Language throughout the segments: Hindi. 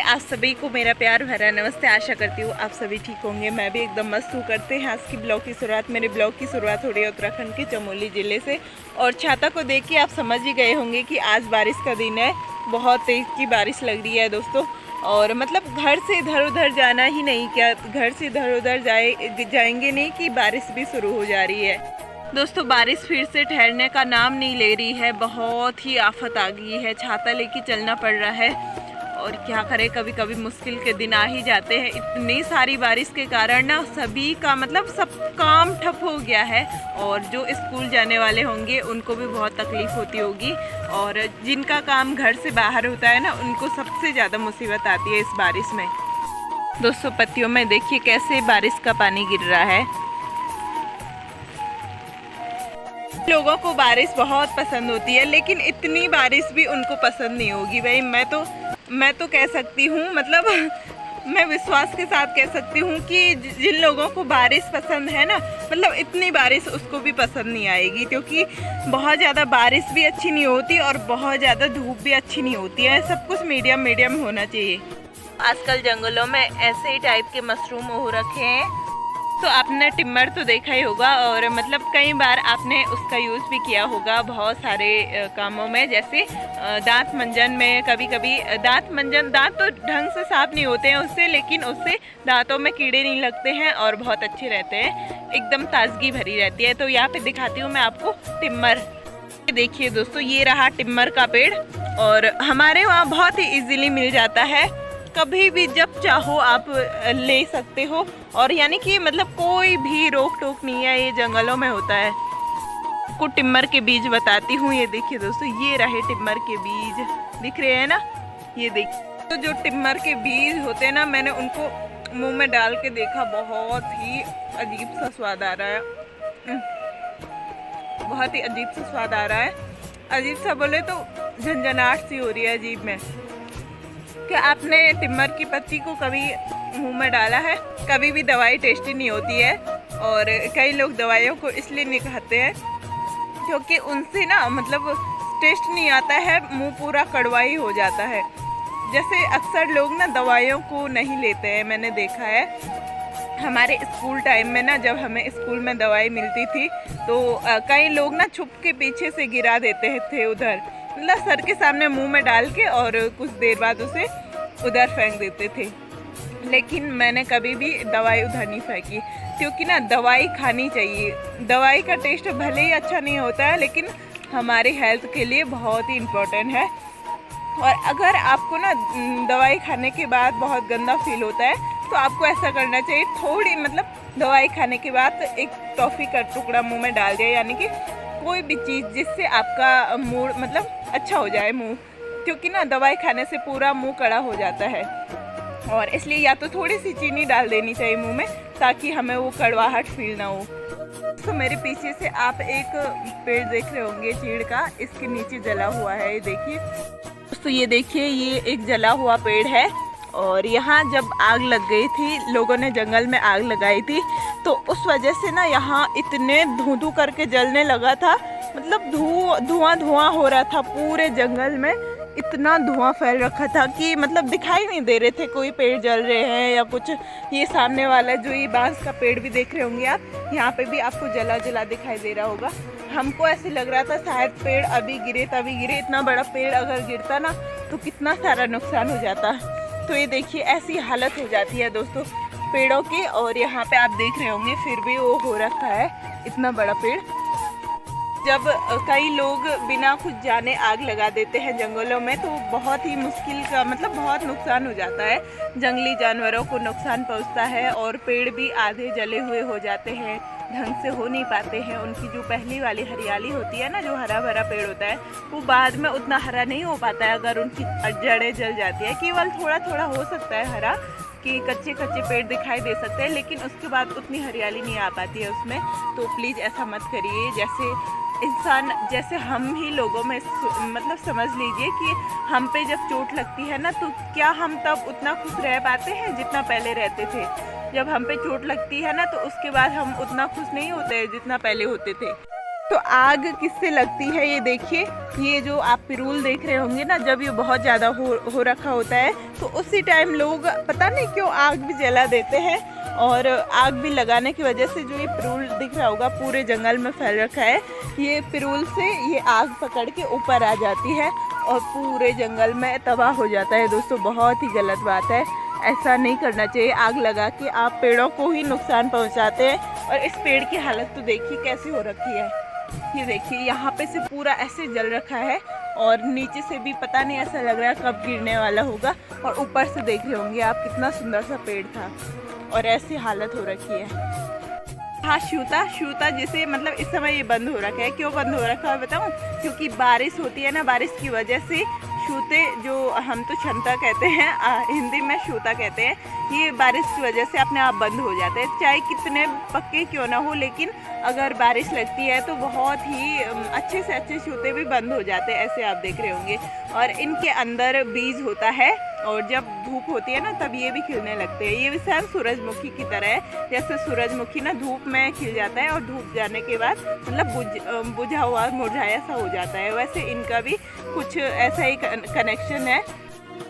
आप सभी को मेरा प्यार भरा नमस्ते। आशा करती हूँ आप सभी ठीक होंगे। मैं भी एकदम मस्त हूँ। करते हैं आज की ब्लॉग की शुरुआत। मेरे ब्लॉग की शुरुआत हो रही है उत्तराखंड के चमोली ज़िले से। और छाता को देख के आप समझ ही गए होंगे कि आज बारिश का दिन है। बहुत तेज़ की बारिश लग रही है दोस्तों। और मतलब घर से इधर उधर जाना ही नहीं, क्या घर से इधर उधर जाएंगे नहीं कि बारिश भी शुरू हो जा रही है। दोस्तों बारिश फिर से ठहरने का नाम नहीं ले रही है। बहुत ही आफत आ गई है। छाता लेके चलना पड़ रहा है और क्या करें, कभी कभी मुश्किल के दिन आ ही जाते हैं। इतनी सारी बारिश के कारण ना सभी का मतलब सब काम ठप हो गया है। और जो स्कूल जाने वाले होंगे उनको भी बहुत तकलीफ़ होती होगी। और जिनका काम घर से बाहर होता है ना, उनको सबसे ज़्यादा मुसीबत आती है इस बारिश में। दोस्तों पत्तियों में देखिए कैसे बारिश का पानी गिर रहा है। लोगों को बारिश बहुत पसंद होती है, लेकिन इतनी बारिश भी उनको पसंद नहीं होगी भाई। मैं तो कह सकती हूँ, मतलब मैं विश्वास के साथ कह सकती हूँ कि जिन लोगों को बारिश पसंद है ना, मतलब इतनी बारिश उसको भी पसंद नहीं आएगी। क्योंकि बहुत ज़्यादा बारिश भी अच्छी नहीं होती और बहुत ज़्यादा धूप भी अच्छी नहीं होती है। सब कुछ मीडियम मीडियम होना चाहिए। आजकल जंगलों में ऐसे ही टाइप के मशरूम हो रखे हैं। तो आपने टिम्बर तो देखा ही होगा और मतलब कई बार आपने उसका यूज़ भी किया होगा बहुत सारे कामों में। जैसे दांत मंजन में, कभी कभी दांत तो ढंग से साफ नहीं होते हैं उससे, लेकिन उससे दांतों में कीड़े नहीं लगते हैं और बहुत अच्छे रहते हैं, एकदम ताजगी भरी रहती है। तो यहाँ पे दिखाती हूँ मैं आपको टिम्बर। देखिए दोस्तों, ये रहा टिम्बर का पेड़ और हमारे वहाँ बहुत ही ईजीली मिल जाता है। कभी भी जब चाहो आप ले सकते हो। और यानी कि मतलब कोई भी रोक टोक नहीं है, ये जंगलों में होता है। आपको टिम्बर के बीज बताती हूँ। ये देखिए दोस्तों, ये रहे टिम्बर के बीज, दिख रहे हैं ना, ये देखिए। तो जो टिम्बर के बीज होते हैं ना, मैंने उनको मुंह में डाल के देखा, बहुत ही अजीब सा स्वाद आ रहा है। बहुत ही अजीब सा स्वाद आ रहा है। अजीब सा बोले तो झंझनाहट सी हो रही है अजीब में। क्या आपने टिम्बर की पत्ती को कभी मुंह में डाला है? कभी भी दवाई टेस्टी नहीं होती है और कई लोग दवाइयों को इसलिए नहीं खाते हैं क्योंकि उनसे ना मतलब टेस्ट नहीं आता है, मुंह पूरा कड़वा ही हो जाता है। जैसे अक्सर लोग ना दवाइयों को नहीं लेते हैं, मैंने देखा है। हमारे स्कूल टाइम में ना, जब हमें स्कूल में दवाई मिलती थी तो कई लोग ना छुप के पीछे से गिरा देते थे उधर, मतलब सर के सामने मुंह में डाल के, और कुछ देर बाद उसे उधर फेंक देते थे। लेकिन मैंने कभी भी दवाई उधर नहीं फेंकी, क्योंकि ना दवाई खानी चाहिए। दवाई का टेस्ट भले ही अच्छा नहीं होता है, लेकिन हमारी हेल्थ के लिए बहुत ही इम्पोर्टेंट है। और अगर आपको ना दवाई खाने के बाद बहुत गंदा फील होता है तो आपको ऐसा करना चाहिए, थोड़ी मतलब दवाई खाने के बाद एक टॉफ़ी का टुकड़ा मुँह में डाल दिया, यानी कि कोई भी चीज़ जिससे आपका मूड मतलब अच्छा हो जाए मुंह। क्योंकि ना दवाई खाने से पूरा मुंह कड़ा हो जाता है, और इसलिए या तो थोड़ी सी चीनी डाल देनी चाहिए मुंह में, ताकि हमें वो कड़वाहट फील ना हो। तो मेरे पीछे से आप एक पेड़ देख रहे होंगे चीड़ का, इसके नीचे जला हुआ है, ये देखिए दोस्तों। ये देखिए, ये एक जला हुआ पेड़ है। और यहाँ जब आग लग गई थी, लोगों ने जंगल में आग लगाई थी, तो उस वजह से ना यहाँ इतने धुआं करके जलने लगा था। मतलब धुआं हो रहा था पूरे जंगल में। इतना धुआं फैल रखा था कि मतलब दिखाई नहीं दे रहे थे कोई पेड़ जल रहे हैं या कुछ। ये सामने वाला जो ये बांस का पेड़ भी देख रहे होंगे आप, यहाँ पे भी आपको जला जला दिखाई दे रहा होगा। हमको ऐसे लग रहा था शायद पेड़ अभी गिरे तभी गिरे। इतना बड़ा पेड़ अगर गिरता ना तो कितना सारा नुकसान हो जाता। तो ये देखिए, ऐसी हालत हो जाती है दोस्तों पेड़ों की। और यहाँ पे आप देख रहे होंगे फिर भी वो हो रखा है इतना बड़ा पेड़। जब कई लोग बिना कुछ जाने आग लगा देते हैं जंगलों में, तो बहुत ही मुश्किल का मतलब बहुत नुकसान हो जाता है। जंगली जानवरों को नुकसान पहुंचता है और पेड़ भी आधे जले हुए हो जाते हैं, ढंग से हो नहीं पाते हैं। उनकी जो पहली वाली हरियाली होती है ना, जो हरा भरा पेड़ होता है, वो बाद में उतना हरा नहीं हो पाता है अगर उनकी जड़ें जल जाती है। केवल थोड़ा थोड़ा हो सकता है हरा, कि कच्चे कच्चे पेड़ दिखाई दे सकते हैं, लेकिन उसके बाद उतनी हरियाली नहीं आ पाती है उसमें। तो प्लीज़ ऐसा मत करिए। जैसे इंसान, जैसे हम ही लोगों में मतलब समझ लीजिए कि हम पे जब चोट लगती है ना, तो क्या हम तब उतना खुश रह पाते हैं जितना पहले रहते थे? जब हम पे चोट लगती है ना, तो उसके बाद हम उतना खुश नहीं होते जितना पहले होते थे। तो आग किससे लगती है ये देखिए, ये जो आप पिरूल देख रहे होंगे ना, जब ये बहुत ज़्यादा हो रखा होता है तो उसी टाइम लोग पता नहीं क्यों आग भी जला देते हैं। और आग भी लगाने की वजह से जो ये पिरूल दिख रहा होगा पूरे जंगल में फैल रखा है, ये पिरूल से ये आग पकड़ के ऊपर आ जाती है और पूरे जंगल में तबाह हो जाता है। दोस्तों बहुत ही गलत बात है, ऐसा नहीं करना चाहिए। आग लगा के आप पेड़ों को ही नुकसान पहुंचाते हैं। और इस पेड़ की हालत तो देखिए कैसी हो रखी है, ये देखिए यहाँ पे से पूरा ऐसे जल रखा है और नीचे से भी पता नहीं, ऐसा लग रहा है कब गिरने वाला होगा। और ऊपर से देख रहे होंगे आप कितना सुंदर सा पेड़ था और ऐसी हालत हो रखी है। हाँ, शूता जिसे मतलब इस समय ये बंद हो रखा है। क्यों बंद हो रखा है बताऊँ? क्योंकि बारिश होती है ना, बारिश की वजह से शूते, जो हम तो क्षमता कहते हैं, हिंदी में शूता कहते हैं, ये बारिश की वजह से अपने आप बंद हो जाते हैं। चाहे कितने पक्के क्यों ना हो, लेकिन अगर बारिश लगती है तो बहुत ही अच्छे से अच्छे शूते भी बंद हो जाते हैं, ऐसे आप देख रहे होंगे। और इनके अंदर बीज होता है और जब धूप होती है ना तब ये भी खिलने लगते हैं। ये भी सेम सूरजमुखी की तरह है, जैसे सूरजमुखी ना धूप में खिल जाता है और धूप जाने के बाद मतलब बुझा हुआ मुरझाया सा हो जाता है, वैसे इनका भी कुछ ऐसा ही कनेक्शन है।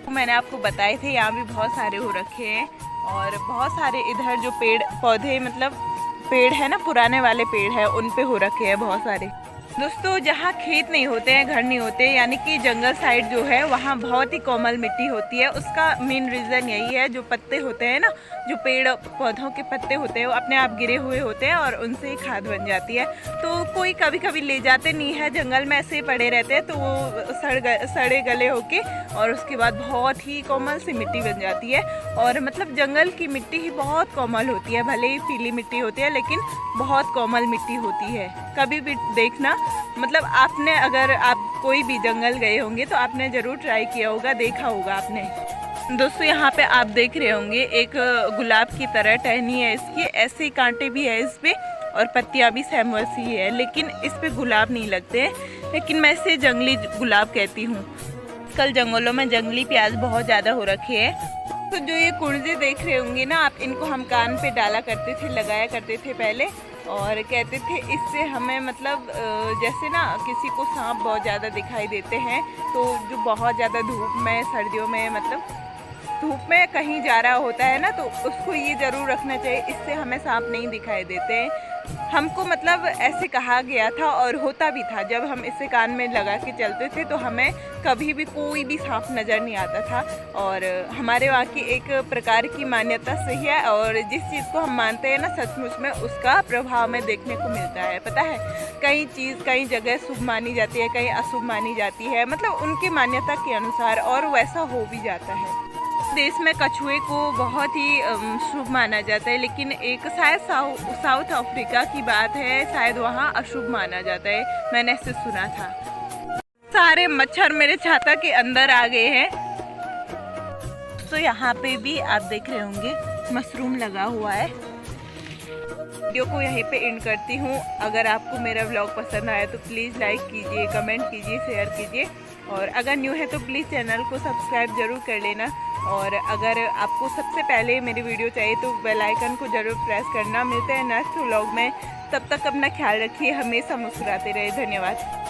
तो मैंने आपको बताए थे यहाँ भी बहुत सारे हो रखे हैं और बहुत सारे इधर जो पेड़ पौधे मतलब पेड़ है ना, पुराने वाले पेड़ है, उन पे हो रखे हैं बहुत सारे। दोस्तों जहाँ खेत नहीं होते हैं, घर नहीं होते, यानी कि जंगल साइड जो है वहाँ बहुत ही कोमल मिट्टी होती है। उसका मेन रीज़न यही है, जो पत्ते होते हैं ना, जो पेड़ पौधों के पत्ते होते हैं वो अपने आप गिरे हुए होते हैं और उनसे ही खाद बन जाती है। तो कोई कभी कभी ले जाते नहीं है, जंगल में ऐसे ही पड़े रहते हैं तो वो सड़े गले होके और उसके बाद बहुत ही कोमल सी मिट्टी बन जाती है। और मतलब जंगल की मिट्टी ही बहुत कोमल होती है, भले ही पीली मिट्टी होती है लेकिन बहुत कोमल मिट्टी होती है। कभी भी देखना, मतलब आपने अगर आप कोई भी जंगल गए होंगे तो आपने ज़रूर ट्राई किया होगा, देखा होगा आपने। दोस्तों यहाँ पे आप देख रहे होंगे एक गुलाब की तरह टहनी है इसकी, ऐसे ही कांटे भी है इस पे और पत्तियाँ भी सेम वैसी ही है, लेकिन इस पे गुलाब नहीं लगते हैं, लेकिन मैं इसे जंगली गुलाब कहती हूँ। कल जंगलों में जंगली प्याज बहुत ज़्यादा हो रखे हैं। तो जो ये कुर्जे देख रहे होंगे ना आप, इनको हम कान पे डाला करते थे, लगाया करते थे पहले, और कहते थे इससे हमें मतलब जैसे ना किसी को सांप बहुत ज़्यादा दिखाई देते हैं तो जो बहुत ज़्यादा धूप में, सर्दियों में, मतलब धूप में कहीं जा रहा होता है ना, तो उसको ये ज़रूर रखना चाहिए, इससे हमें सांप नहीं दिखाई देते हैं। हमको मतलब ऐसे कहा गया था और होता भी था, जब हम इसे कान में लगा के चलते थे तो हमें कभी भी कोई भी सांप नज़र नहीं आता था। और हमारे वहाँ की एक प्रकार की मान्यता सही है और जिस चीज़ को हम मानते हैं ना सचमुच में उसका प्रभाव में देखने को मिलता है। पता है, कई चीज़ कई जगह शुभ मानी जाती है, कहीं अशुभ मानी जाती है, मतलब उनकी मान्यता के अनुसार, और वैसा हो भी जाता है। देश में कछुए को बहुत ही शुभ माना जाता है, लेकिन एक शायद साउथ अफ्रीका की बात है, शायद वहाँ अशुभ माना जाता है, मैंने ऐसे सुना था। सारे मच्छर मेरे छाता के अंदर आ गए हैं। तो यहाँ पे भी आप देख रहे होंगे मशरूम लगा हुआ है। वीडियो को यहीं पे एंड करती हूँ। अगर आपको मेरा व्लॉग पसंद आया तो प्लीज़ लाइक कीजिए, कमेंट कीजिए, शेयर कीजिए, और अगर न्यू है तो प्लीज़ चैनल को सब्सक्राइब ज़रूर कर लेना। और अगर आपको सबसे पहले मेरी वीडियो चाहिए तो बेल आइकन को ज़रूर प्रेस करना। मिलते हैं नेक्स्ट व्लॉग में, तब तक अपना ख्याल रखिए, हमेशा मुस्कुराते रहे। धन्यवाद।